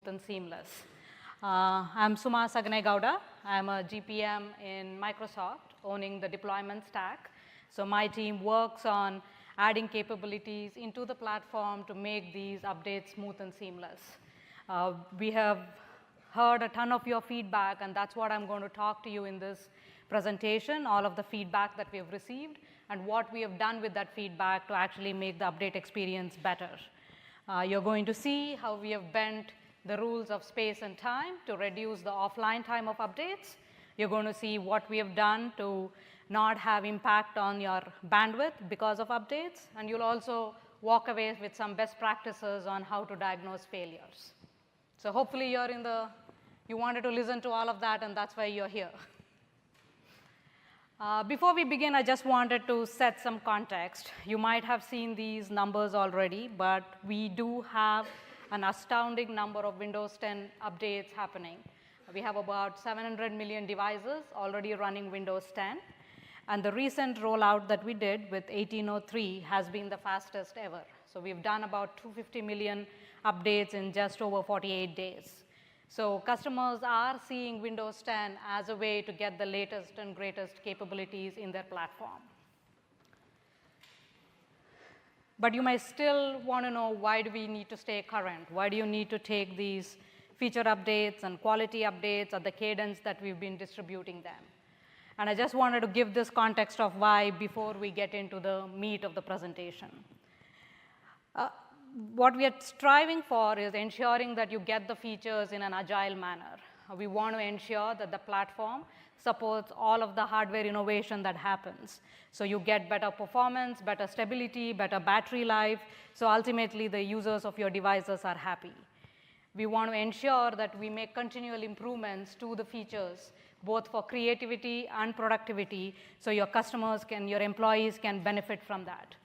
and seamless. I'm Suma Sagnai Gowda. I'm a GPM in Microsoft, owning the deployment stack. So my team works on adding capabilities into the platform to make these updates smooth and seamless. We have heard a ton of your feedback, and that's what I'm going to talk to you in this presentation, all of the feedback that we have received and what we have done with that feedback to actually make the update experience better. You're going to see how we have bent the rules of space and time to reduce the offline time of updates. You're going to see what we have done to not have impact on your bandwidth because of updates, and you'll also walk away with some best practices on how to diagnose failures. So hopefully you wanted to listen to all of that, and that's why you're here. Before we begin, I just wanted to set some context. You might have seen these numbers already, but we do have an astounding number of Windows 10 updates happening. We have about 700 million devices already running Windows 10. And the recent rollout that we did with 1803 has been the fastest ever. So we've done about 250 million updates in just over 48 days. So customers are seeing Windows 10 as a way to get the latest and greatest capabilities in their platform. But you might still want to know, why do we need to stay current? Why do you need to take these feature updates and quality updates at the cadence that we've been distributing them? And I just wanted to give this context of why before we get into the meat of the presentation. What we are striving for is ensuring that you get the features in an agile manner. We want to ensure that the platform supports all of the hardware innovation that happens. So you get better performance, better stability, better battery life, so ultimately the users of your devices are happy. We want to ensure that we make continual improvements to the features, both for creativity and productivity, so your customers your employees can benefit from that.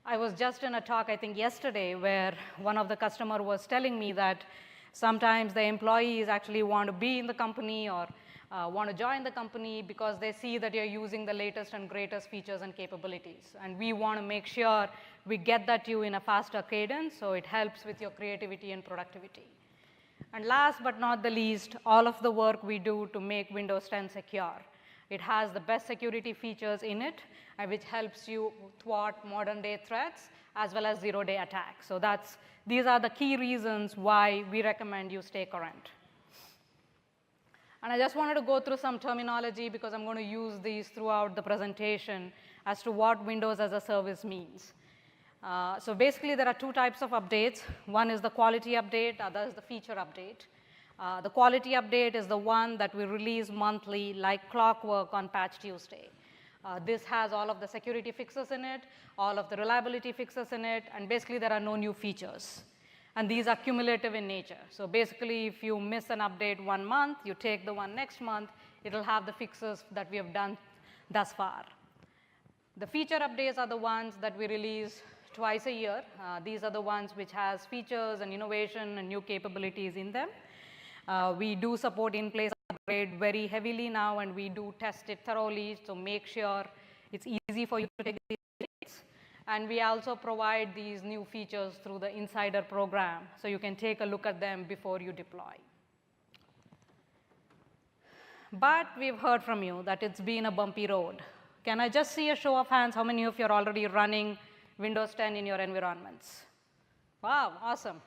I was just in a talk, I think yesterday, where one of the customers was telling me that sometimes the employees actually want to be in the company or want to join the company because they see that you're using the latest and greatest features and capabilities. And we want to make sure we get that to you in a faster cadence, so it helps with your creativity and productivity. And last but not the least, all of the work we do to make Windows 10 secure. It has the best security features in it, which helps you thwart modern-day threats as well as zero-day attacks. So these are the key reasons why we recommend you stay current. And I just wanted to go through some terminology because I'm going to use these throughout the presentation as to what Windows as a service means. So basically, there are two types of updates. One is the quality update, other is the feature update. The quality update is the one that we release monthly like clockwork on Patch Tuesday. This has all of the security fixes in it, all of the reliability fixes in it, and basically there are no new features. And these are cumulative in nature. So basically, if you miss an update 1 month, you take the one next month, it'll have the fixes that we have done thus far. The feature updates are the ones that we release twice a year. These are the ones which has features and innovation and new capabilities in them. We do support in-place upgrade very heavily now, and we do test it thoroughly to make sure it's easy for you to take these updates. And we also provide these new features through the Insider program, so you can take a look at them before you deploy. But we've heard from you that it's been a bumpy road. Can I just see a show of hands? How many of you are already running Windows 10 in your environments? Wow, awesome.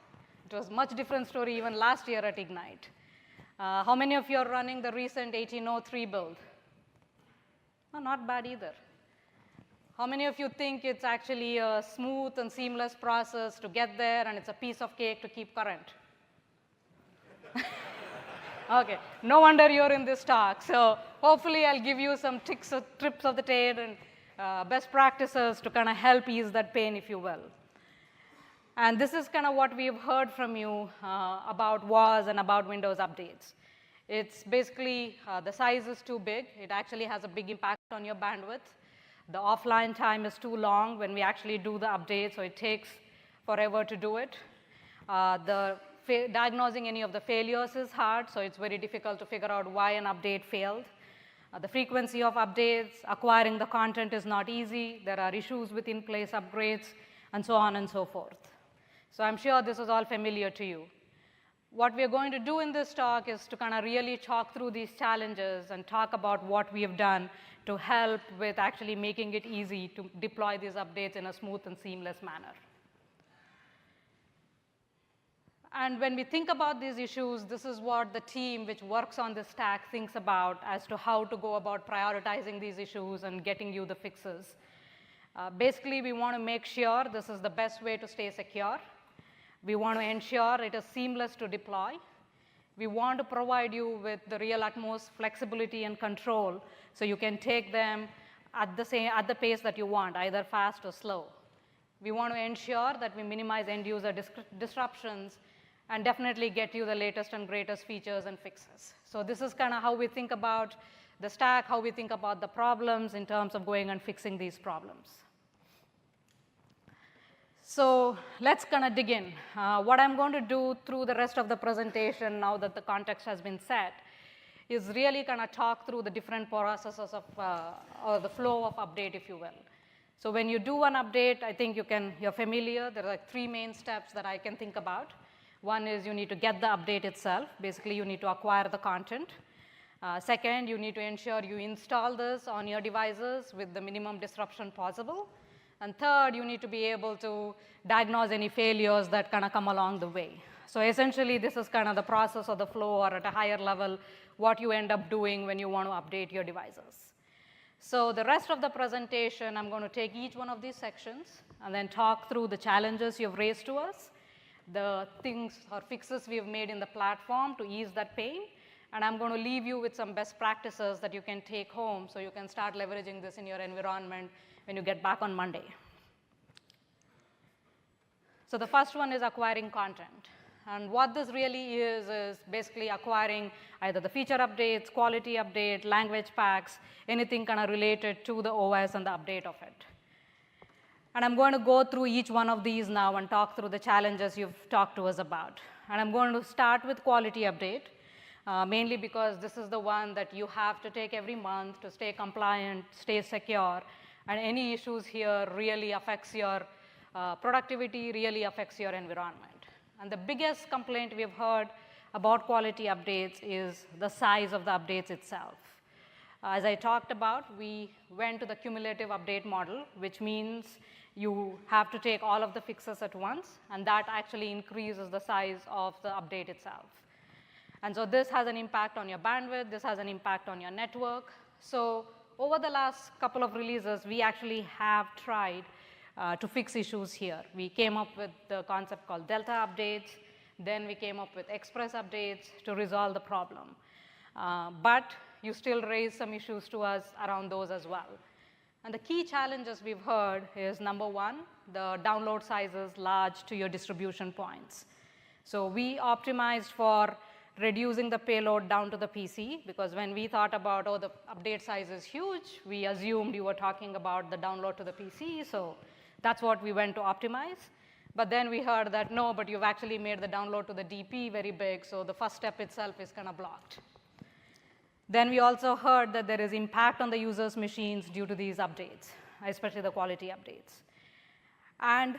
It was a much different story even last year at Ignite. How many of you are running the recent 1803 build? Oh, not bad either. How many of you think it's actually a smooth and seamless process to get there and it's a piece of cake to keep current? Okay, no wonder you're in this talk. So hopefully I'll give you some tricks of the trade and best practices to kind of help ease that pain, if you will. And this is kind of what we've heard from you about WAS and about Windows updates. It's basically the size is too big. It actually has a big impact on your bandwidth. The offline time is too long when we actually do the update, so it takes forever to do it. Diagnosing any of the failures is hard, so it's very difficult to figure out why an update failed. The frequency of updates, acquiring the content is not easy. There are issues with in-place upgrades, and so on and so forth. So I'm sure this is all familiar to you. what we are going to do in this talk is to kind of really talk through these challenges and talk about what we have done to help with actually making it easy to deploy these updates in a smooth and seamless manner. And when we think about these issues, this is what the team which works on this stack thinks about as to how to go about prioritizing these issues and getting you the fixes. Basically, we want to make sure this is the best way to stay secure. We want to ensure it is seamless to deploy. We want to provide you with the real utmost flexibility and control so you can take them at the pace that you want, either fast or slow. We want to ensure that we minimize end user disruptions and definitely get you the latest and greatest features and fixes. So this is kind of how we think about the stack, how we think about the problems in terms of going and fixing these problems. So let's kind of dig in. What I'm going to do through the rest of the presentation, now that the context has been set, is really kind of talk through the different processes of, or the flow of update, if you will. So when you do an update, I think you're familiar. There are like 3 main steps that I can think about. One is you need to get the update itself. Basically, you need to acquire the content. Second, you need to ensure you install this on your devices with the minimum disruption possible. And third, you need to be able to diagnose any failures that kind of come along the way. So essentially, this is kind of the process or the flow, or at a higher level, what you end up doing when you want to update your devices. So the rest of the presentation, I'm going to take each one of these sections and then talk through the challenges you've raised to us, the things or fixes we have made in the platform to ease that pain, and I'm going to leave you with some best practices that you can take home so you can start leveraging this in your environment when you get back on Monday. So the first one is acquiring content. And what this really is basically acquiring either the feature updates, quality update, language packs, anything kind of related to the OS and the update of it. And I'm going to go through each one of these now and talk through the challenges you've talked to us about. And I'm going to start with quality update, mainly because this is the one that you have to take every month to stay compliant, stay secure, and any issues here really affects your productivity, really affects your environment. And the biggest complaint we've heard about quality updates is the size of the updates itself. As I talked about, we went to the cumulative update model, which means you have to take all of the fixes at once, and that actually increases the size of the update itself. And so this has an impact on your bandwidth, this has an impact on your network. So over the last couple of releases, we actually have tried to fix issues here. We came up with the concept called Delta updates. Then we came up with Express updates to resolve the problem. But you still raise some issues to us around those as well. And the key challenges we've heard is, number one, the download size is large to your distribution points. So we optimized for reducing the payload down to the PC, because when we thought about, oh, the update size is huge, we assumed you were talking about the download to the PC, so that's what we went to optimize. But then we heard that, no, but you've actually made the download to the DP very big, so the first step itself is kind of blocked. Then we also heard that there is impact on the user's machines due to these updates, especially the quality updates. And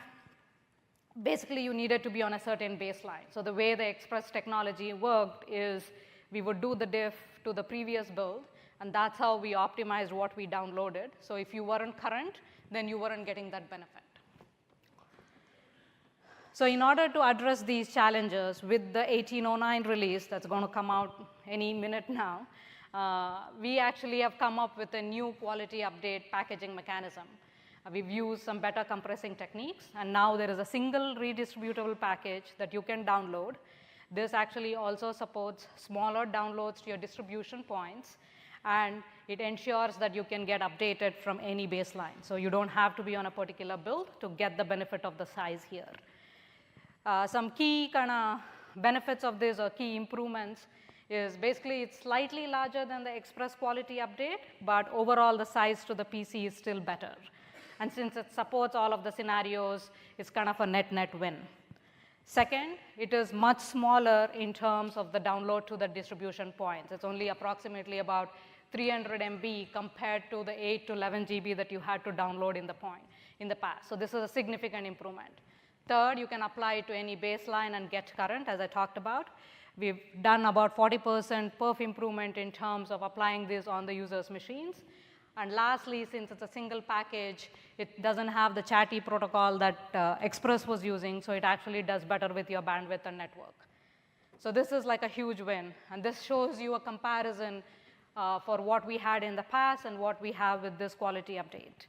basically, you needed to be on a certain baseline. So the way the Express technology worked is we would do the diff to the previous build, and that's how we optimized what we downloaded. So if you weren't current, then you weren't getting that benefit. So in order to address these challenges with the 1809 release that's going to come out any minute now, we actually have come up with a new quality update packaging mechanism. We've used some better compressing techniques, and now there is a single redistributable package that you can download. This actually also supports smaller downloads to your distribution points, and it ensures that you can get updated from any baseline. So you don't have to be on a particular build to get the benefit of the size here. Some key kind of benefits of this, or key improvements, is basically it's slightly larger than the Express quality update, but overall the size to the PC is still better. And since it supports all of the scenarios, it's kind of a net-net win. Second, it is much smaller in terms of the download to the distribution points. It's only approximately about 300 MB compared to the 8 to 11 GB that you had to download in the past. So this is a significant improvement. Third, you can apply it to any baseline and get current, as I talked about. We've done about 40% perf improvement in terms of applying this on the user's machines. And lastly, since it's a single package, it doesn't have the chatty protocol that Express was using, so it actually does better with your bandwidth and network. So this is like a huge win. And this shows you a comparison for what we had in the past and what we have with this quality update.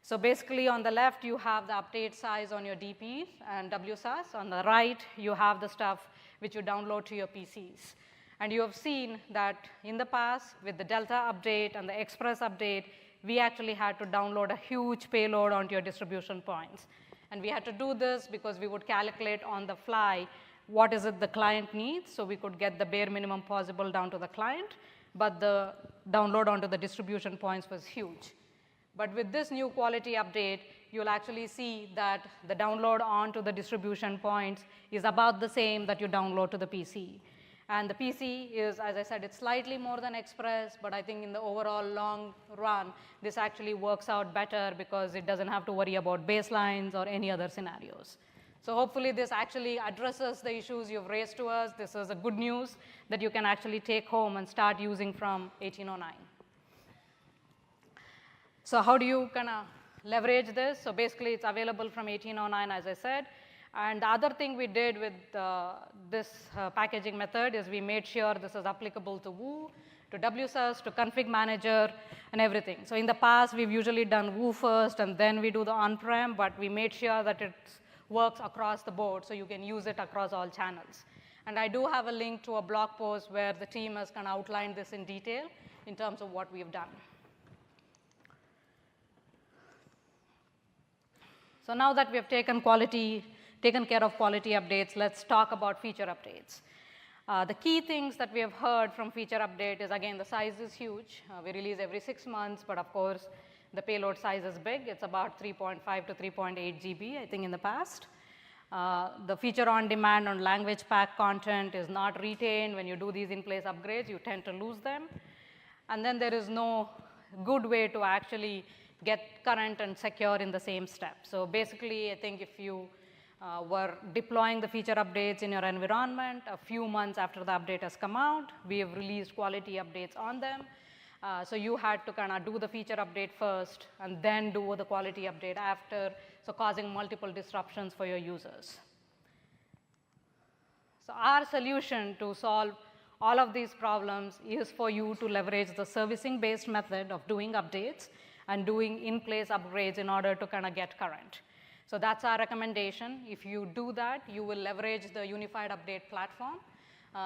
So basically, on the left, you have the update size on your DPs and WSAS. On the right, you have the stuff which you download to your PCs. And you have seen that in the past, with the Delta update and the Express update, we actually had to download a huge payload onto your distribution points. And we had to do this because we would calculate on the fly what is it the client needs, so we could get the bare minimum possible down to the client. But the download onto the distribution points was huge. But with this new quality update, you'll actually see that the download onto the distribution points is about the same that you download to the PC. And the PC is, as I said, it's slightly more than Express, but I think in the overall long run, this actually works out better because it doesn't have to worry about baselines or any other scenarios. So hopefully this actually addresses the issues you've raised to us. This is a good news that you can actually take home and start using from 1809. So how do you kind of leverage this? So basically, it's available from 1809, as I said. And the other thing we did with this packaging method is we made sure this is applicable to WU, to WSUS, to config manager, and everything. So in the past, we've usually done WU first, and then we do the on-prem, but we made sure that it works across the board, so you can use it across all channels. And I do have a link to a blog post where the team has kind of outlined this in detail in terms of what we've done. So now that we have taken care of quality updates, let's talk about feature updates. The key things that we have heard from feature update is, again, the size is huge. We release every 6 months, but of course, the payload size is big. It's about 3.5 to 3.8 GB, I think, in the past. The feature on demand on language pack content is not retained. When you do these in-place upgrades, you tend to lose them. And then there is no good way to actually get current and secure in the same step. So basically, I think if you were deploying the feature updates in your environment a few months after the update has come out, we have released quality updates on them. So you had to kind of do the feature update first and then do the quality update after, so causing multiple disruptions for your users. So our solution to solve all of these problems is for you to leverage the servicing-based method of doing updates and doing in-place upgrades in order to kind of get current. So that's our recommendation. If you do that, you will leverage the unified update platform.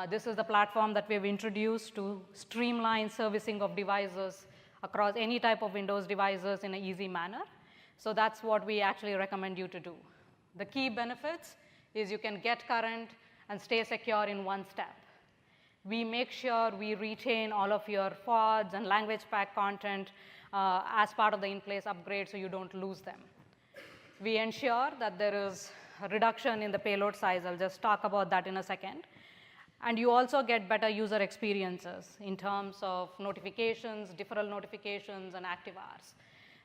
This is the platform that we've introduced to streamline servicing of devices across any type of Windows devices in an easy manner. So that's what we actually recommend you to do. The key benefits is you can get current and stay secure in one step. We make sure we retain all of your FODs and language pack content as part of the in-place upgrade so you don't lose them. We ensure that there is a reduction in the payload size. I'll just talk about that in a second. And you also get better user experiences in terms of notifications, deferral notifications, and active hours.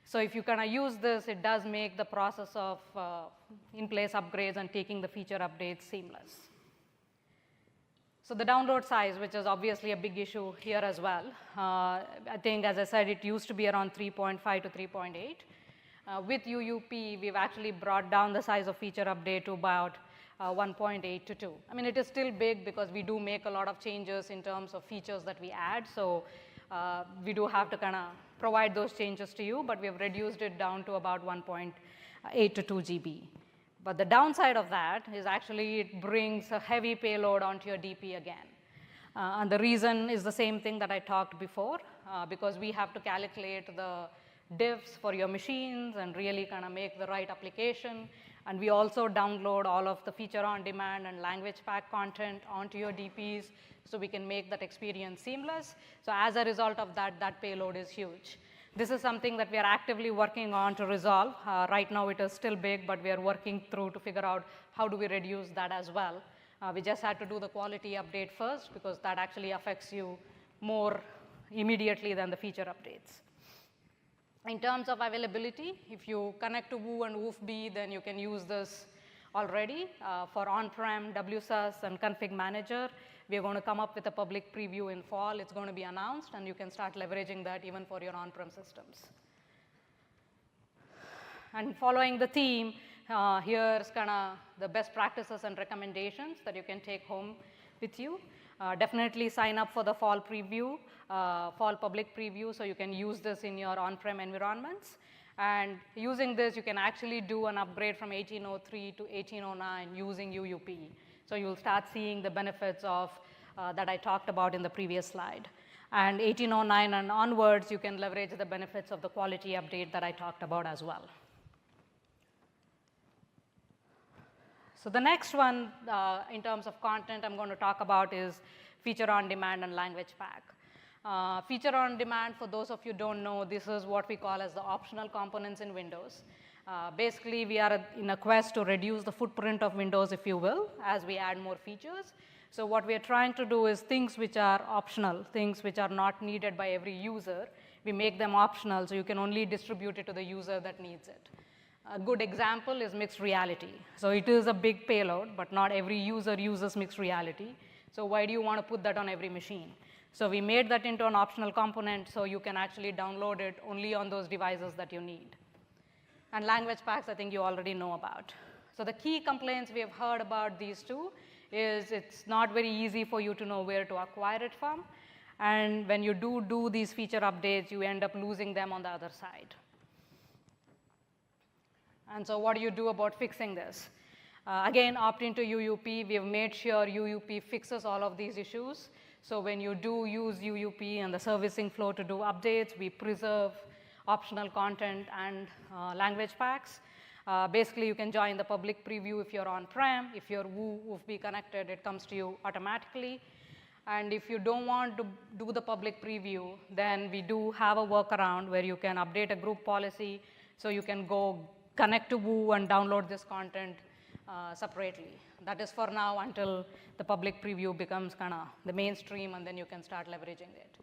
So if you kind of use this, it does make the process of in-place upgrades and taking the feature updates seamless. So the download size, which is obviously a big issue here as well. I think, as I said, it used to be around 3.5 to 3.8. With UUP, we've actually brought down the size of feature update to about 1.8 to 2. I mean, it is still big because we do make a lot of changes in terms of features that we add. So we do have to kind of provide those changes to you, but we have reduced it down to about 1.8 to 2 GB. But the downside of that is actually it brings a heavy payload onto your DP again. And the reason is the same thing that I talked before, because we have to calculate the diffs for your machines and really kind of make the right application. And we also download all of the feature on demand and language pack content onto your DPs so we can make that experience seamless. So as a result of that, that payload is huge. This is something that we are actively working on to resolve. Right now it is still big, but we are working through to figure out how do we reduce that as well. We just had to do the quality update first because that actually affects you more immediately than the feature updates. In terms of availability, if you connect to WU and WOOFB, then you can use this already. For on-prem, WSUS, and config manager, we're going to come up with a public preview in fall. It's going to be announced, and you can start leveraging that even for your on-prem systems. And following the theme, here's kind of the best practices and recommendations that you can take home with you. Definitely sign up for the fall preview, fall public preview, so you can use this in your on-prem environments. And using this, you can actually do an upgrade from 1803 to 1809 using UUP. So you'll start seeing the benefits of that I talked about in the previous slide. And 1809 and onwards, you can leverage the benefits of the quality update that I talked about as well. So the next one, in terms of content I'm going to talk about is feature on demand and language pack. Feature on demand, for those of you who don't know, this is what we call as the optional components in Windows. Basically, we are in a quest to reduce the footprint of Windows, if you will, as we add more features. So what we are trying to do is things which are optional, things which are not needed by every user, we make them optional so you can only distribute it to the user that needs it. A good example is mixed reality. So it is a big payload, but not every user uses mixed reality. So why do you want to put that on every machine? So we made that into an optional component so you can actually download it only on those devices that you need. And language packs, I think you already know about. So the key complaints we have heard about these two is it's not very easy for you to know where to acquire it from. And when you do these feature updates, you end up losing them on the other side. And so what do you do about fixing this? Again, opt into UUP. We have made sure UUP fixes all of these issues. So when you do use UUP and the servicing flow to do updates, we preserve optional content and language packs. Basically, you can join the public preview if you're on-prem. If you're WooFB connected, it comes to you automatically. And if you don't want to do the public preview, then we do have a workaround where you can update a group policy so you can go connect to Woo and download this content separately. That is for now until the public preview becomes kind of the mainstream, and then you can start leveraging it.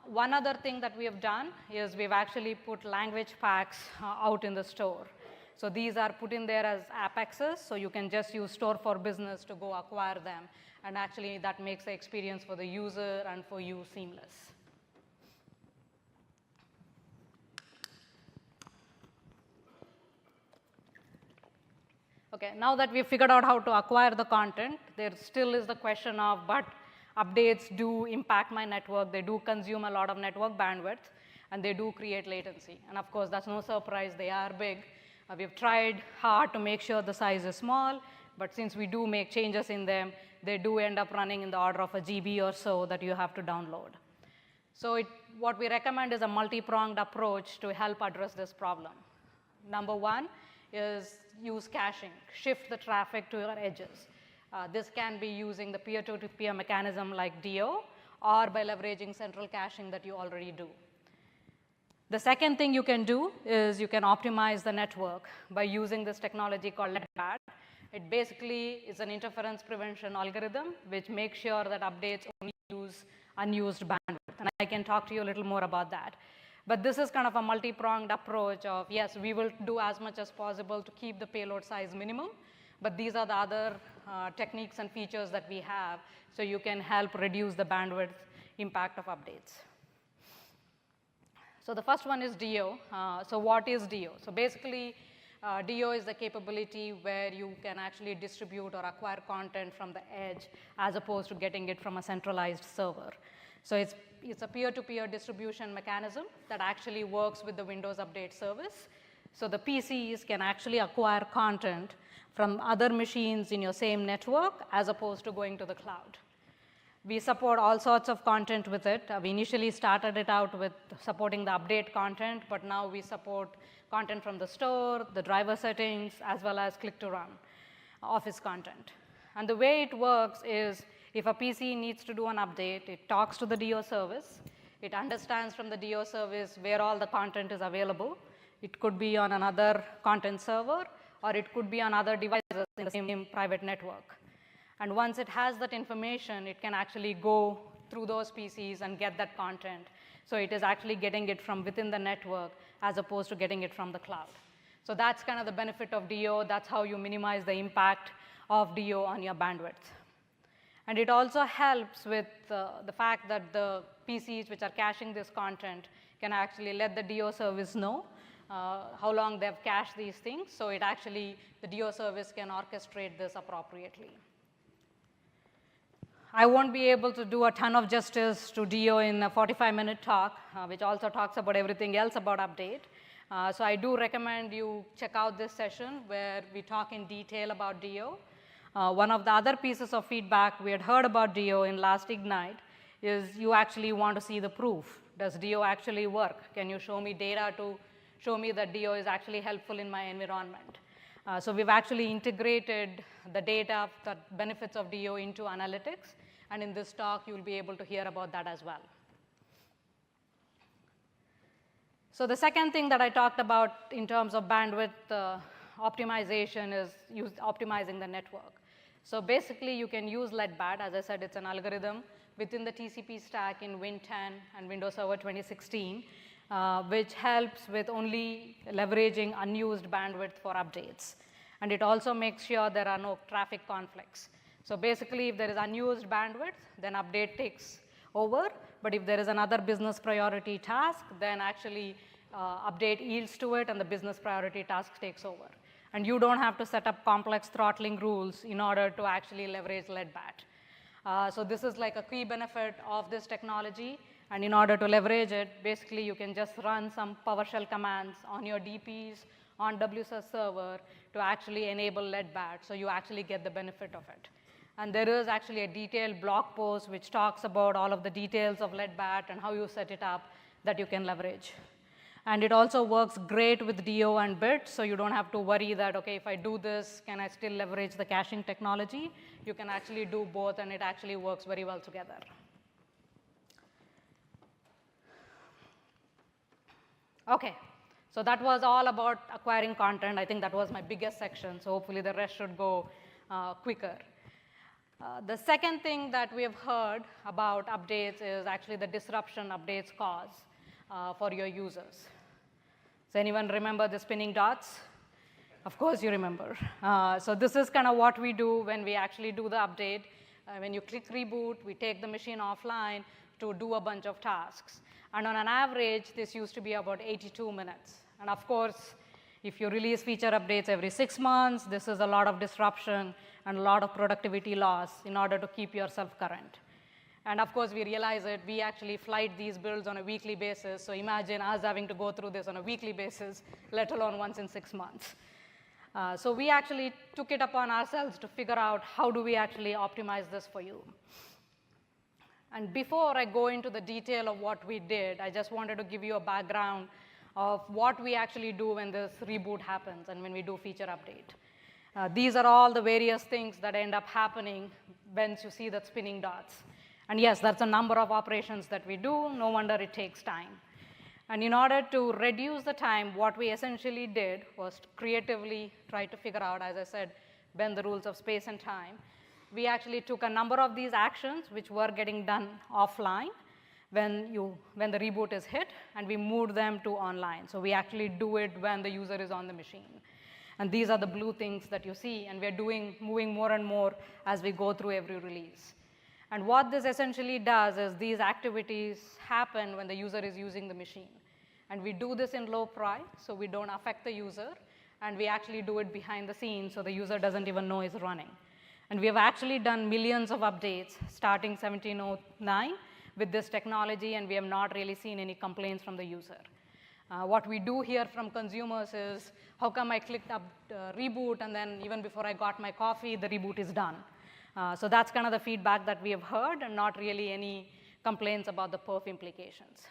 One other thing that we have done is we've actually put language packs out in the store. So these are put in there as apexes, so you can just use Store for Business to go acquire them. And actually, that makes the experience for the user and for you seamless. Okay, now that we've figured out how to acquire the content, there still is the question of, but updates do impact my network. They do consume a lot of network bandwidth, and they do create latency. And of course, that's no surprise. They are big. We've tried hard to make sure the size is small, but since we do make changes in them, they do end up running in the order of a GB or so that you have to download. So what we recommend is a multi-pronged approach to help address this problem. Number one is use caching. Shift the traffic to your edges. This can be using the peer-to-peer mechanism like DO, or by leveraging central caching that you already do. The second thing you can do is you can optimize the network by using this technology called NetPad. It basically is an interference prevention algorithm which makes sure that updates only use unused bandwidth. And I can talk to you a little more about that. But this is kind of a multi-pronged approach of, yes, we will do as much as possible to keep the payload size minimum, but these are the other techniques and features that we have so you can help reduce the bandwidth impact of updates. So the first one is DO. So what is DO? So basically, DO is the capability where you can actually distribute or acquire content from the edge as opposed to getting it from a centralized server. So it's a peer-to-peer distribution mechanism that actually works with the Windows Update service. So the PCs can actually acquire content from other machines in your same network as opposed to going to the cloud. We support all sorts of content with it. We initially started it out with supporting the update content, but now we support content from the store, the driver settings, as well as click-to-run Office content. And the way it works is if a PC needs to do an update, it talks to the DO service. It understands from the DO service where all the content is available. It could be on another content server, or it could be on other devices in the same private network. And once it has that information, it can actually go through those PCs and get that content. So it is actually getting it from within the network as opposed to getting it from the cloud. So that's kind of the benefit of DO. That's how you minimize the impact of DO on your bandwidth. And it also helps with the fact that the PCs which are caching this content can actually let the DO service know how long they've cached these things. So it actually, the DO service can orchestrate this appropriately. I won't be able to do a ton of justice to DO in a 45-minute talk, which also talks about everything else about update. So I do recommend you check out this session where we talk in detail about DO. One of the other pieces of feedback we had heard about DO in last Ignite is you actually want to see the proof. Does DO actually work? Can you show me data to show me that DO is actually helpful in my environment? So we've actually integrated the data, the benefits of DO into analytics. And in this talk, you'll be able to hear about that as well. So the second thing that I talked about in terms of bandwidth optimization is optimizing the network. So basically, you can use LEDBAT. As I said, it's an algorithm within the TCP stack in Win 10 and Windows Server 2016, which helps with only leveraging unused bandwidth for updates. And it also makes sure there are no traffic conflicts. So basically, if there is unused bandwidth, then update takes over. But if there is another business priority task, then actually update yields to it, and the business priority task takes over. And you don't have to set up complex throttling rules in order to actually leverage LEDBAT. So this is like a key benefit of this technology. And in order to leverage it, basically, you can just run some PowerShell commands on your DPs, on WSUS server to actually enable LEDBAT, so you actually get the benefit of it. And there is actually a detailed blog post which talks about all of the details of LEDBAT and how you set it up that you can leverage. And it also works great with DO and bit, so you don't have to worry that, OK, if I do this, can I still leverage the caching technology? You can actually do both, and it actually works very well together. OK, so that was all about acquiring content. I think that was my biggest section, so hopefully the rest should go quicker. The second thing that we have heard about updates is actually the disruption updates cause for your users. Does anyone remember the spinning dots? Of course you remember. So this is kind of what we do when we actually do the update. When you click reboot, we take the machine offline to do a bunch of tasks. And on an average, this used to be about 82 minutes. And of course, if you release feature updates every 6 months, this is a lot of disruption and a lot of productivity loss in order to keep yourself current. And of course, we realize that we actually flight these builds on a weekly basis. So imagine us having to go through this on a weekly basis, let alone once in 6 months. So we actually took it upon ourselves to figure out how do we actually optimize this for you. And before I go into the detail of what we did, I just wanted to give you a background of what we actually do when this reboot happens and when we do feature update. These are all the various things that end up happening once you see the spinning dots. And yes, that's a number of operations that we do. No wonder it takes time. And in order to reduce the time, what we essentially did was to creatively try to figure out, as I said, bend the rules of space and time. We actually took a number of these actions which were getting done offline when the reboot is hit, and we moved them to online. So we actually do it when the user is on the machine. And these are the blue things that you see, and we're moving more and more as we go through every release. And what this essentially does is these activities happen when the user is using the machine. And we do this in low pri, so we don't affect the user. And we actually do it behind the scenes, so the user doesn't even know it's running. And we have actually done millions of updates starting 1709 with this technology, and we have not really seen any complaints from the user. What we do hear from consumers is, how come I clicked up reboot, and then even before I got my coffee, the reboot is done? So that's kind of the feedback that we have heard, and not really any complaints about the perf implications.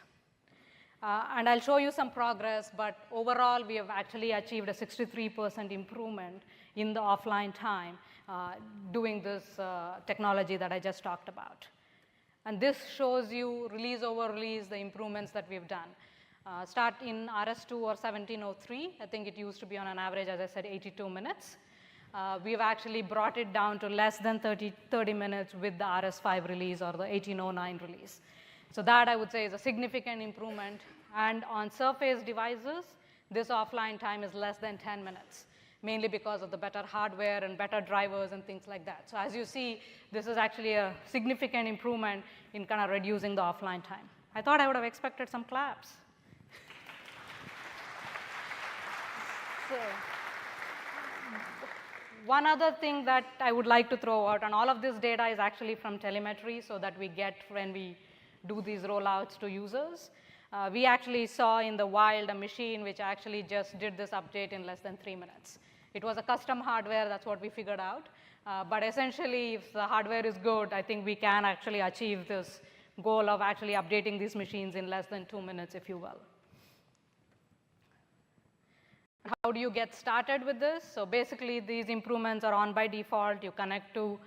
And I'll show you some progress, but overall, we have actually achieved a 63% improvement in the offline time doing this technology that I just talked about. And this shows you release over release the improvements that we've done. Start in RS2 or 1703. I think it used to be on an average, as I said, 82 minutes. We've actually brought it down to less than 30 minutes with the RS5 release or the 1809 release. So that, I would say, is a significant improvement. And on Surface devices, This offline time is less than 10 minutes, mainly because of the better hardware and better drivers and things like that. So as you see, this is actually a significant improvement in kind of reducing the offline time. I thought I would have expected some claps. So, one other thing that I would like to throw out, and all of this data is actually from telemetry, so that we get when we do these rollouts to users. We actually saw in the wild a machine which actually just did this update in less than 3 minutes. It was a custom hardware, that's what we figured out. But essentially, if the hardware is good, I think we can actually achieve this goal of actually updating these machines in less than 2 minutes, if you will. How do you get started with this? So basically, these improvements are on by default. You connect to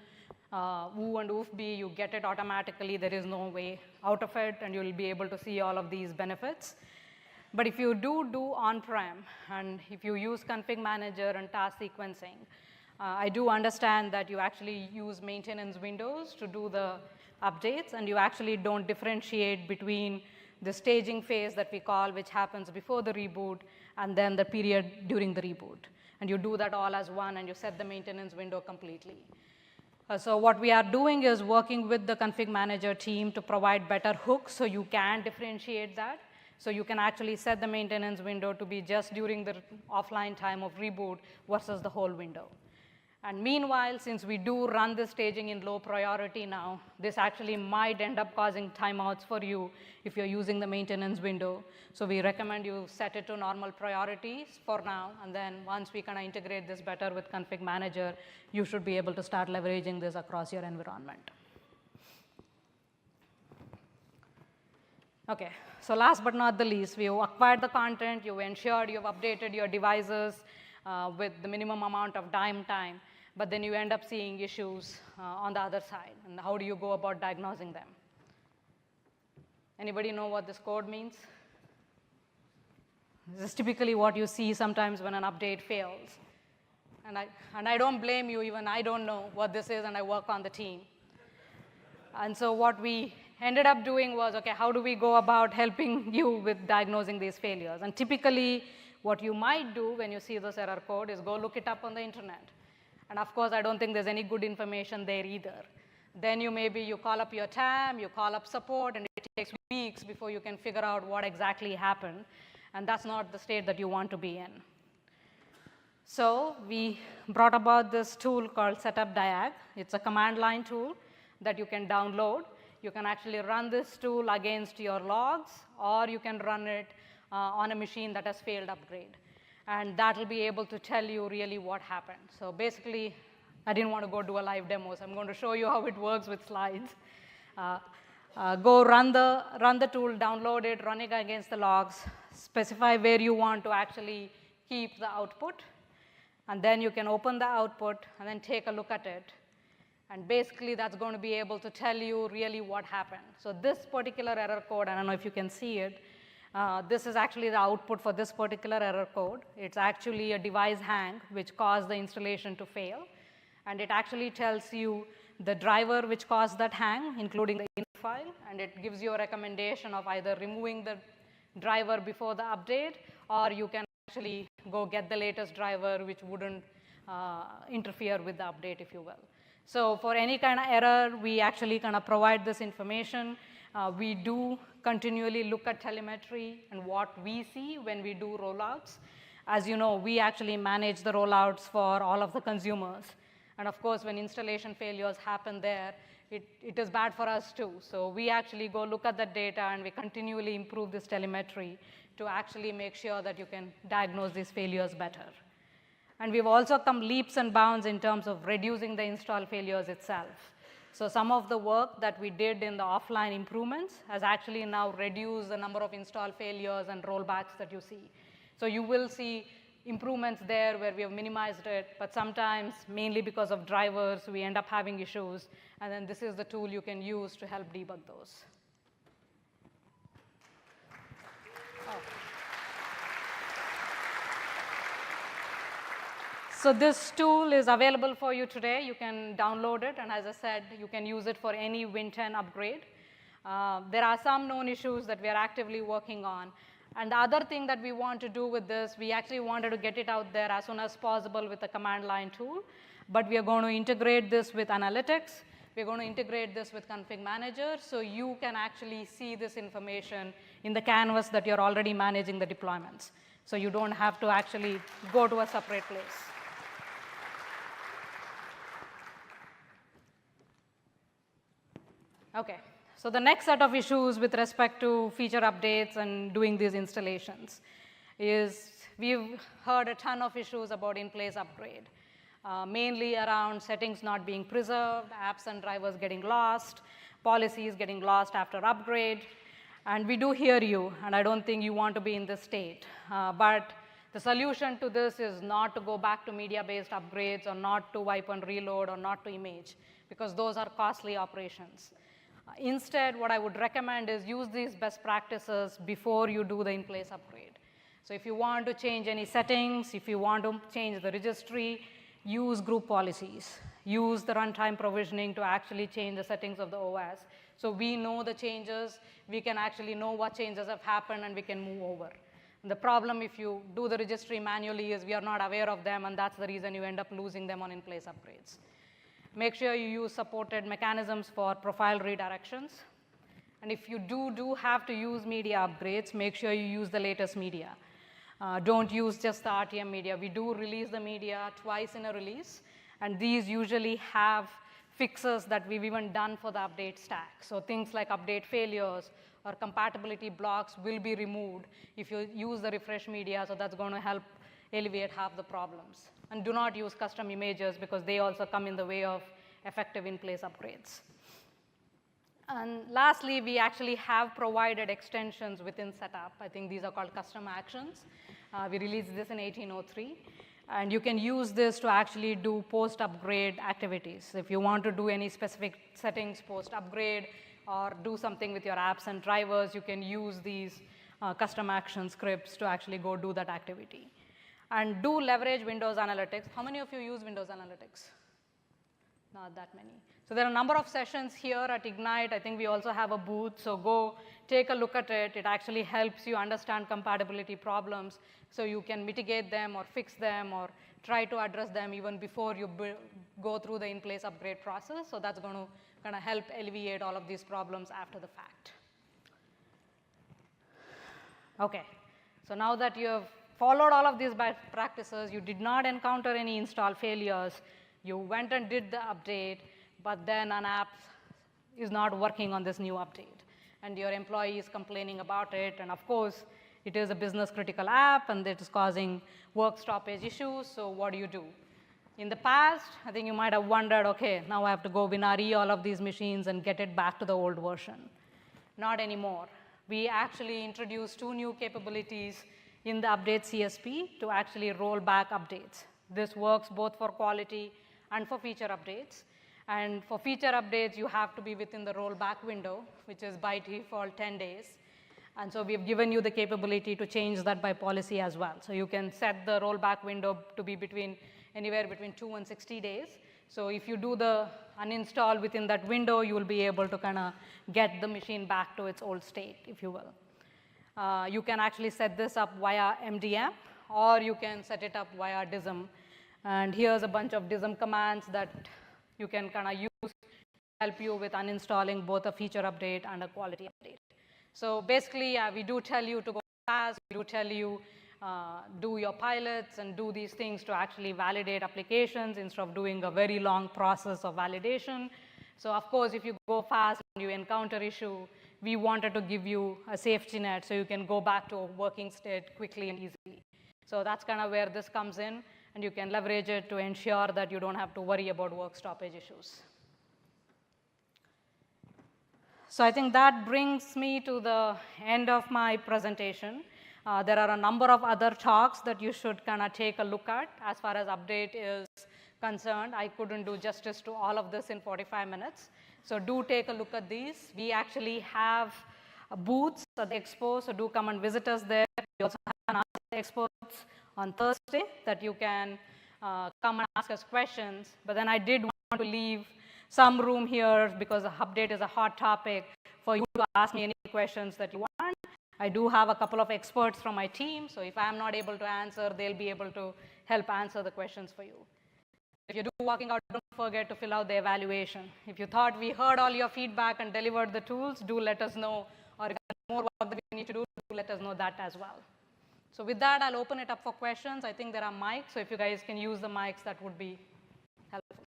OO and OOFB, you get it automatically. There is no way out of it, and you'll be able to see all of these benefits. But if you do on-prem, and if you use config manager and task sequencing, I do understand that you actually use maintenance windows to do the updates, and you actually don't differentiate between the staging phase that we call, which happens before the reboot, and then the period during the reboot. And you do that all as one, and you set the maintenance window completely. So what we are doing is working with the config manager team to provide better hooks so you can differentiate that. So you can actually set the maintenance window to be just during the offline time of reboot versus the whole window. And meanwhile, since we do run this staging in low priority now, this actually might end up causing timeouts for you if you're using the maintenance window. So we recommend you set it to normal priorities for now, and then once we kind of integrate this better with config manager, you should be able to start leveraging this across your environment. Okay, so last but not the least, we've acquired the content, you've ensured you've updated your devices with the minimum amount of downtime, but then you end up seeing issues on the other side. And how do you go about diagnosing them? Anybody know what this code means? This is typically what you see sometimes when an update fails. And I don't blame you, even I don't know what this is, and I work on the team. And so what we ended up doing was, okay, how do we go about helping you with diagnosing these failures? And typically, what you might do when you see this error code is go look it up on the internet. And of course, I don't think there's any good information there either. Then you call up your TAM, you call up support, and it takes weeks before you can figure out what exactly happened. And that's not the state that you want to be in. So we brought about this tool called Setup Diag. It's a command line tool that you can download. You can actually run this tool against your logs, or you can run it on a machine that has failed upgrade. And that will be able to tell you really what happened. So basically, I didn't want to go do a live demo, so I'm going to show you how it works with slides. Go run the tool, download it, run it against the logs, specify where you want to actually keep the output, and then you can open the output and then take a look at it. And basically, that's going to be able to tell you really what happened. So this particular error code, I don't know if you can see it, this is actually the output for this particular error code. It's actually a device hang, which caused the installation to fail. And it actually tells you the driver which caused that hang, including the init file. And it gives you a recommendation of either removing the driver before the update, or you can actually go get the latest driver, which wouldn't interfere with the update, if you will. So for any kind of error, we actually kind of provide this information. We do continually look at telemetry and what we see when we do rollouts. As you know, we actually manage the rollouts for all of the consumers. And of course, when installation failures happen there, it is bad for us too. So we actually go look at the data, and we continually improve this telemetry to actually make sure that you can diagnose these failures better. And we've also come leaps and bounds in terms of reducing the install failures itself. So some of the work that we did in the offline improvements has actually now reduced the number of install failures and rollbacks that you see. So you will see improvements there where we have minimized it, but sometimes, mainly because of drivers, we end up having issues. And then this is the tool you can use to help debug those. So this tool is available for you today. You can download it, and as I said, you can use it for any Win 10 upgrade. There are some known issues that we are actively working on, And the other thing that we want to do with this, we actually wanted to get it out there as soon as possible with a command line tool, but we are going to integrate this with analytics. We're going to integrate this with config manager, so you can actually see this information in the canvas that you're already managing the deployments. So you don't have to actually go to a separate place. Okay, so the next set of issues with respect to feature updates and doing these installations is we've heard a ton of issues about in-place upgrade, mainly around settings not being preserved, apps and drivers getting lost, policies getting lost after upgrade. And we do hear you, and I don't think you want to be in this state. But the solution to this is not to go back to media-based upgrades or not to wipe and reload or not to image, because those are costly operations. Instead, what I would recommend is use these best practices before you do the in-place upgrade. So if you want to change any settings, if you want to change the registry, use group policies. Use the runtime provisioning to actually change the settings of the OS. So we know the changes, we can actually know what changes have happened, and we can move over. And the problem if you do the registry manually is we are not aware of them, and that's the reason you end up losing them on in-place upgrades. Make sure you use supported mechanisms for profile redirections. And if you do have to use media upgrades, make sure you use the latest media. Don't use just the RTM media. We do release the media twice in a release, and these usually have fixes that we've even done for the update stack. So things like update failures or compatibility blocks will be removed if you use the refresh media, so that's going to help alleviate half the problems. And do not use custom images because they also come in the way of effective in-place upgrades. And lastly, we actually have provided extensions within setup. I think these are called custom actions. We released this in 1803. And you can use this to actually do post-upgrade activities. If you want to do any specific settings post-upgrade or do something with your apps and drivers, you can use these custom action scripts to actually go do that activity. And do leverage Windows Analytics. How many of you use Windows Analytics? Not that many. So there are a number of sessions here at Ignite. I think we also have a booth. So go take a look at it. It actually helps you understand compatibility problems so you can mitigate them or fix them or try to address them even before you go through the in-place upgrade process. So that's going to kind of help alleviate all of these problems after the fact. Okay. So now that you have followed all of these best practices, you did not encounter any install failures, you went and did the update, but then an app is not working on this new update, and your employee is complaining about it, and of course, it is a business critical app, and it is causing work stoppage issues, so what do? In the past, I think you might have wondered, okay, now I have to go WinRE all of these machines and get it back to the old version. Not anymore. We actually introduced 2 new capabilities in the update CSP to actually roll back updates. This works both for quality and for feature updates. And for feature updates, you have to be within the rollback window, which is by default 10 days. And so we've given you the capability to change that by policy as well. So you can set the rollback window to be anywhere between 2 and 60 days. So if you do the uninstall within that window, you will be able to kind of get the machine back to its old state, if you will. You can actually set this up via MDM, or you can set it up via DISM. And here's a bunch of DISM commands that you can kind of use to help you with uninstalling both a feature update and a quality update. So basically, we do tell you to go fast. We do tell you do your pilots and do these things to actually validate applications instead of doing a very long process of validation. So of course, if you go fast and you encounter issue, we wanted to give you a safety net so you can go back to a working state quickly and easily. So that's kind of where this comes in, and you can leverage it to ensure that you don't have to worry about work stoppage issues. So I think that brings me to the end of my presentation. There are a number of other talks that you should kind of take a look at as far as update is concerned. I couldn't do justice to all of this in 45 minutes. So do take a look at these. We actually have booths at the expo, so do come and visit us there. We also have an experts on Thursday that you can come and ask us questions. But then I did want to leave some room here because the update is a hot topic for you to ask me any questions that you want. I do have a couple of experts from my team, so if I'm not able to answer, they'll be able to help answer the questions for you. If you do working out, don't forget to fill out the evaluation. If you thought we heard all your feedback and delivered the tools, do let us know. Or if there's more work that we need to do, let us know that as well. So with that, I'll open it up for questions. I think there are mics, so if you guys can use the mics, that would be helpful.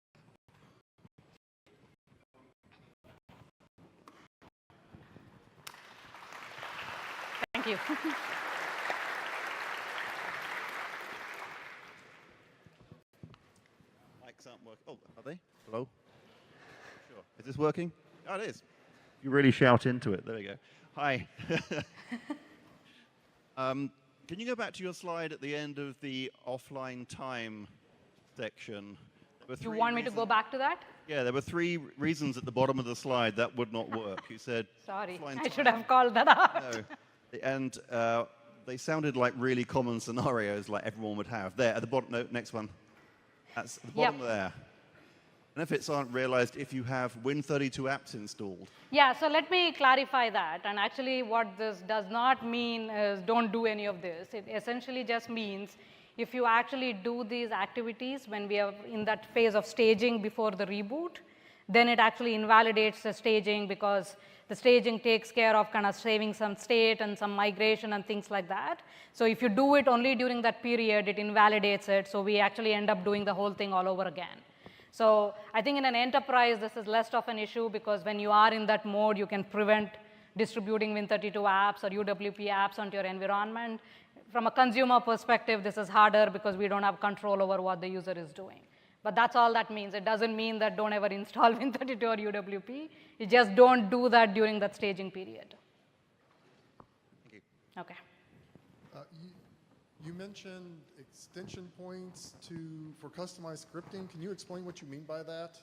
Thank you. Mics aren't working. Oh, are they? Hello? Sure. Is this working? Oh, it is. You really shout into it. There we go. Hi. Can you go back to your slide at the end of the offline time section? You want me to go back to that? Yeah, there were 3 reasons at the bottom of the slide that would not work. You said... Sorry, I should have called that out. No. And they sounded like really common scenarios like everyone would have. There, at the bottom, no, next one. That's at the bottom there. Benefits aren't realized if you have Win32 apps installed. Yeah, so let me clarify that. And actually what this does not mean is don't do any of this. It essentially just means if you actually do these activities when we are in that phase of staging before the reboot, then it actually invalidates the staging because the staging takes care of kind of saving some state and some migration and things like that. So if you do it only during that period, it invalidates it. So we actually end up doing the whole thing all over again. So I think in an enterprise, this is less of an issue because when you are in that mode, you can prevent distributing Win32 apps or UWP apps onto your environment. From a consumer perspective, this is harder because we don't have control over what the user is doing. But that's all that means. It doesn't mean that don't ever install Win32 or UWP. You just don't do that during that staging period. Thank you. Okay. You mentioned extension points for customized scripting. Can you explain what you mean by that?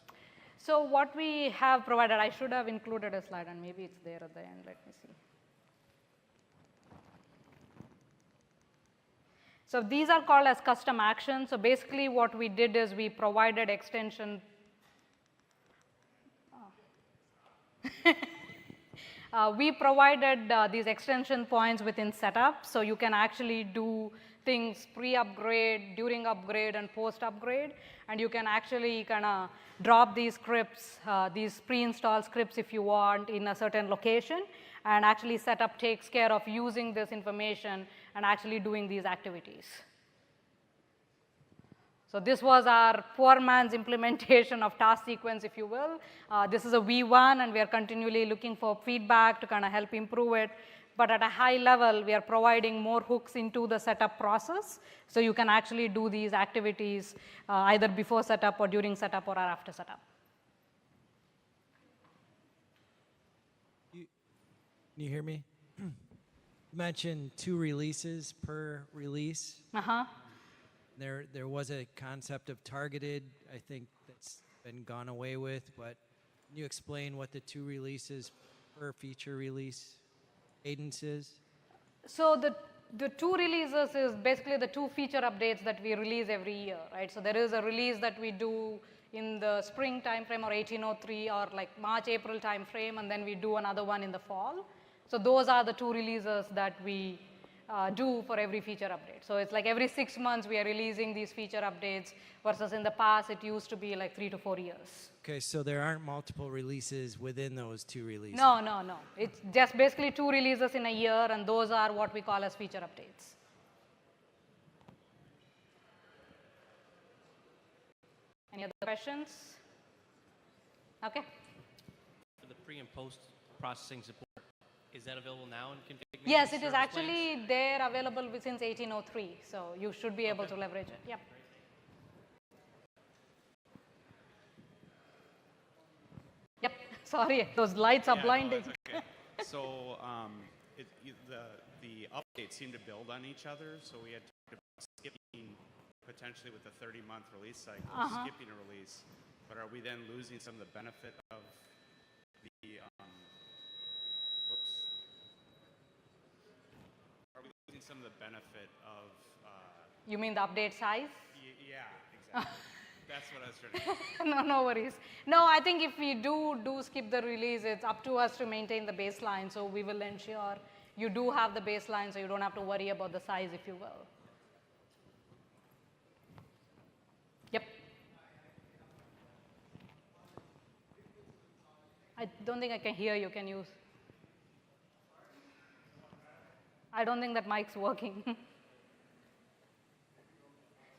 So what we have provided, I should have included a slide, and maybe it's there at the end. Let me see. So these are called as custom actions. So basically what we did is we provided extension. We provided these extension points within setup, so you can actually do things pre-upgrade, during upgrade, and post-upgrade, and you can actually kind of drop these scripts, these pre-installed scripts if you want in a certain location, and actually setup takes care of using this information and actually doing these activities. So this was our poor man's implementation of task sequence, if you will. This is a V1, and we are continually looking for feedback to kind of help improve it. But at a high level, we are providing more hooks into the setup process, so you can actually do these activities either before setup or during setup or after setup. Can you hear me? You mentioned 2 releases per release. Uh-huh. There was a concept of targeted, I think that's been gone away with, but can you explain what the 2 releases per feature release cadence is? So the 2 releases is basically the 2 feature updates that we release every year, right? So there is a release that we do in the spring timeframe or 1803 or like March, April timeframe, and then we do another one in the fall. So those are the 2 releases that we do for every feature update. So it's like every 6 months we are releasing these feature updates versus in the past it used to be like 3 to 4 years. Okay, so there aren't multiple releases within those 2 releases? No, no, no. It's just basically 2 releases in a year, and those are what we call as feature updates. Any other questions? Okay. For the pre and post processing support, is that available now in configuration? Yes, it is actually there available since 1803, so you should be able to leverage it. Yep. Yep. Sorry, those lights are blinding. No, that's okay. So the updates seem to build on each other. So we had talked about skipping potentially with the 30-month release cycle, skipping a release. But are we then losing some of the benefit of the Are we losing some of the benefit of? You mean the update size? Yeah, exactly. That's what I was trying to say. No, no worries. No, I think if we do skip the release, it's up to us to maintain the baseline. So we will ensure you do have the baseline, so you don't have to worry about the size, if you will. Yep. I don't think I can hear you. Can you? I don't think that mic's working.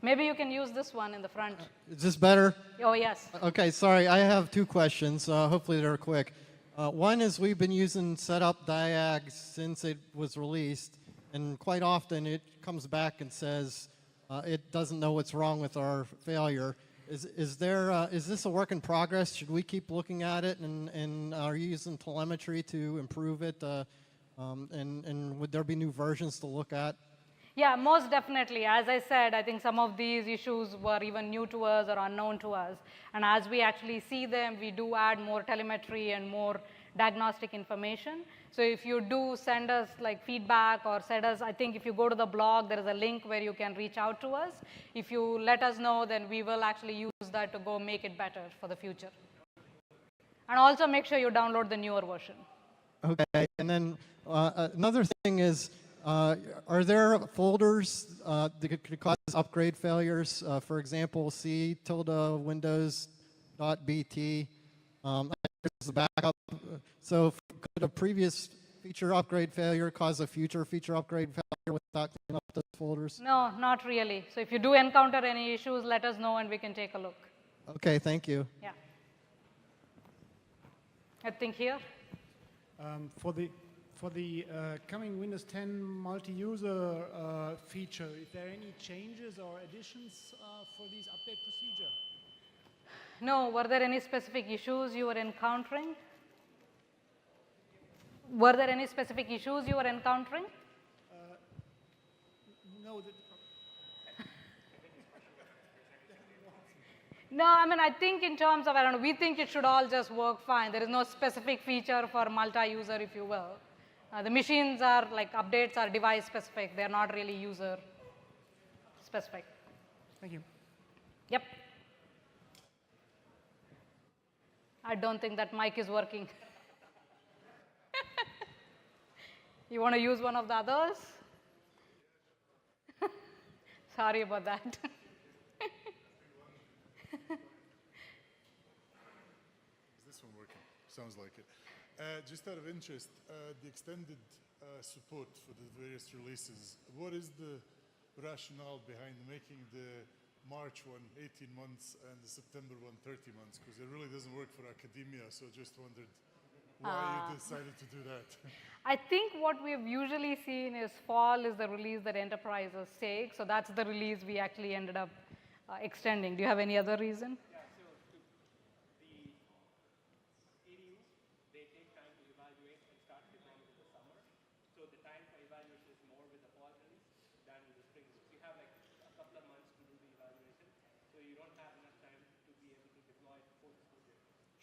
Maybe you can use this one in the front. Is this better? Oh, yes. Okay, sorry. I have two questions. Hopefully they're quick. One is we've been using setup diag since it was released, and quite often it comes back and says it doesn't know what's wrong with our failure. Is this a work in progress? Should we keep looking at it, and are you using telemetry to improve it? And would there be new versions to look at? Yeah, most definitely. As I said, I think some of these issues were even new to us or unknown to us. And as we actually see them, we do add more telemetry and more diagnostic information. So if you do send us like feedback or send us, I think if you go to the blog, there is a link where you can reach out to us. If you let us know, then we will actually use that to go make it better for the future. And also make sure you download the newer version. Okay, and then another thing is, are there folders that could cause upgrade failures? For example, C tilde Windows.bt. There's a backup. So could a previous feature upgrade failure cause a future feature upgrade failure without cleaning up those folders? No, not really. So if you do encounter any issues, let us know and we can take a look. Okay, thank you. Yeah. I think here. For the coming Windows 10 multi-user feature, is there any changes or additions for these update procedure? No, were there any specific issues you were encountering? Were there any specific issues you were encountering? No. No, I mean, I think in terms of, I don't know, we think it should all just work fine. There is no specific feature for multi-user, if you will. The machines are, like, updates are device specific. They're not really user specific. Thank you. Yep. I don't think that mic is working. You want to use one of the others? Sorry about that. Is this one working? Sounds like it. Just out of interest, the extended support for the various releases, what is the rationale behind making the March one 18 months and the September one 30 months? Because it really doesn't work for academia, so just wondered why you decided to do that. I think what we've usually seen is fall is the release that enterprises take. So that's the release we actually ended up extending. Do you have any other reason? Yeah, so the ADUs, they take time to evaluate and start deploying in the summer. So the time for evaluation is more with the fall release than with the spring release. You have like a couple of months to do the evaluation, so you don't have enough time to be able to deploy before the school year.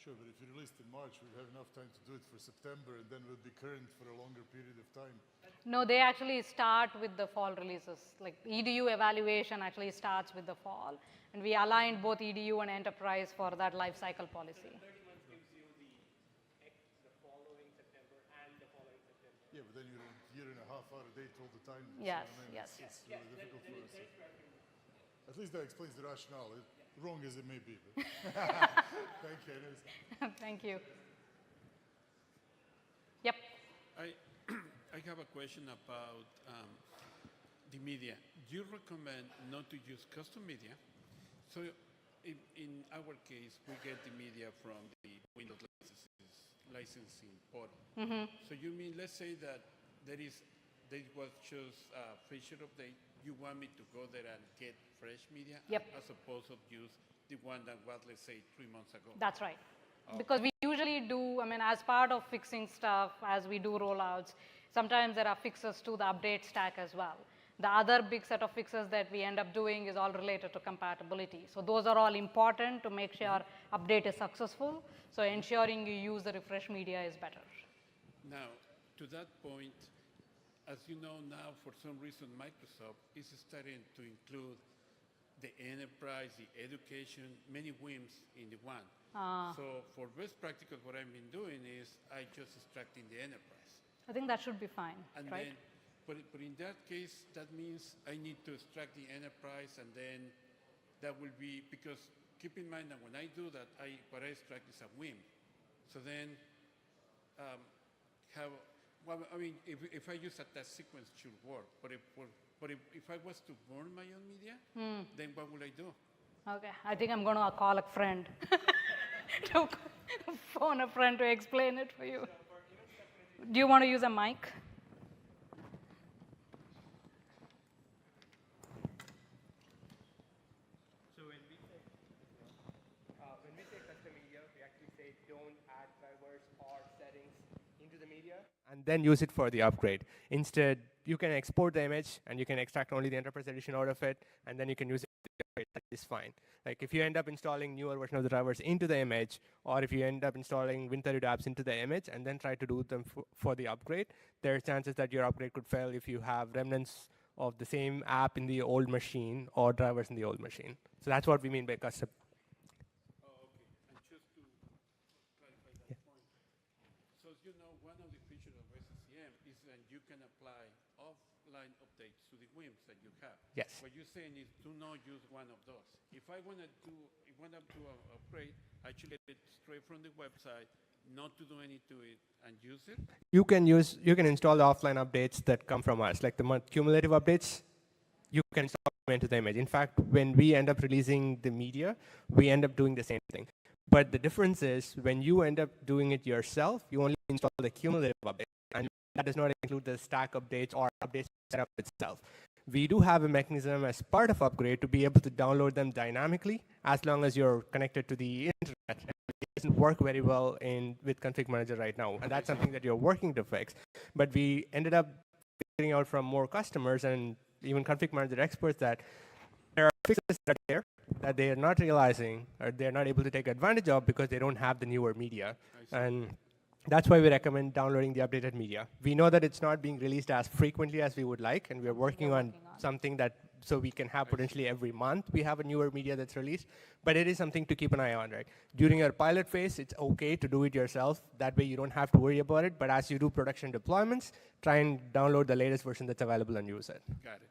Sure, but if you released in March, we'd have enough time to do it for September, and then we'll be current for a longer period of time. No, they actually start with the fall releases. Like EDU evaluation actually starts with the fall. And we aligned both EDU and enterprise for that life cycle policy. So 30 months gives you the following September and the following September. Yeah, but then you're a year and a half out of date all the time. Yes, so, I mean, yes. It's really difficult for us. At least that explains the rationale, wrong as it may be. But thank you. Thank you. Yep. I have a question about the media. Do you recommend not to use custom media? So in our case, we get the media from the Windows licensing portal. So you mean, let's say that there was just a feature update. You want me to go there and get fresh media as opposed to use the one that was, let's say, 3 months ago? That's right. Because we usually do, I mean, as part of fixing stuff, as we do rollouts, sometimes there are fixes to the update stack as well. The other big set of fixes that we end up doing is all related to compatibility. So those are all important to make sure update is successful. So ensuring you use the refresh media is better. Now, to that point, as you know now, for some reason, Microsoft is starting to include the enterprise, the education, many WIMs in the one. So for best practical, what I've been doing is I just extracting the enterprise. I think that should be fine, And right? then, but in that case, that means I need to extract the enterprise, and then that will be, because keep in mind that when I do that, what I extract is a WIM. So then, well, I mean, if I use a test sequence, it should work. But if I was to burn my own media, then what would I do? Okay, I think I'm going to call a friend to phone a friend to explain it for you. Do you want to use a mic? So when we say custom media, we actually say don't add drivers or settings into the media, and then use it for the upgrade. Instead, you can export the image, and you can extract only the enterprise edition out of it, and then you can use it. That is fine. Like if you end up installing newer version of the drivers into the image, or if you end up installing Win32 apps into the image and then try to do them for the upgrade, there are chances that your upgrade could fail if you have remnants of the same app in the old machine or drivers in the old machine. So that's what we mean by custom. Oh, okay. And just to clarify that point. So as you know, one of the features of SCCM is that you can apply offline updates to the WIMs that you have. Yes. What you're saying is do not use one of those. If I want to do an upgrade, I should get it straight from the website, not to do anything to it, and use it? You can install the offline updates that come from us, like the cumulative updates. You can install them into the image. In fact, when we end up releasing the media, we end up doing the same thing. But the difference is when you end up doing it yourself, you only install the cumulative update, and that does not include the stack updates or updates set up itself. We do have a mechanism as part of upgrade to be able to download them dynamically as long as you're connected to the internet. It doesn't work very well with Config Manager right now, and that's something that you're working to fix. But we ended up figuring out from more customers and even Config Manager experts that there are fixes that are there that they are not realizing or they're not able to take advantage of because they don't have the newer media. And that's why we recommend downloading the updated media. We know that it's not being released as frequently as we would like, and we're working on something that so we can have potentially every month we have a newer media that's released, but it is something to keep an eye on, right? During your pilot phase, it's okay to do it yourself. That way you don't have to worry about it, but as you do production deployments, try and download the latest version that's available and use it. Got it.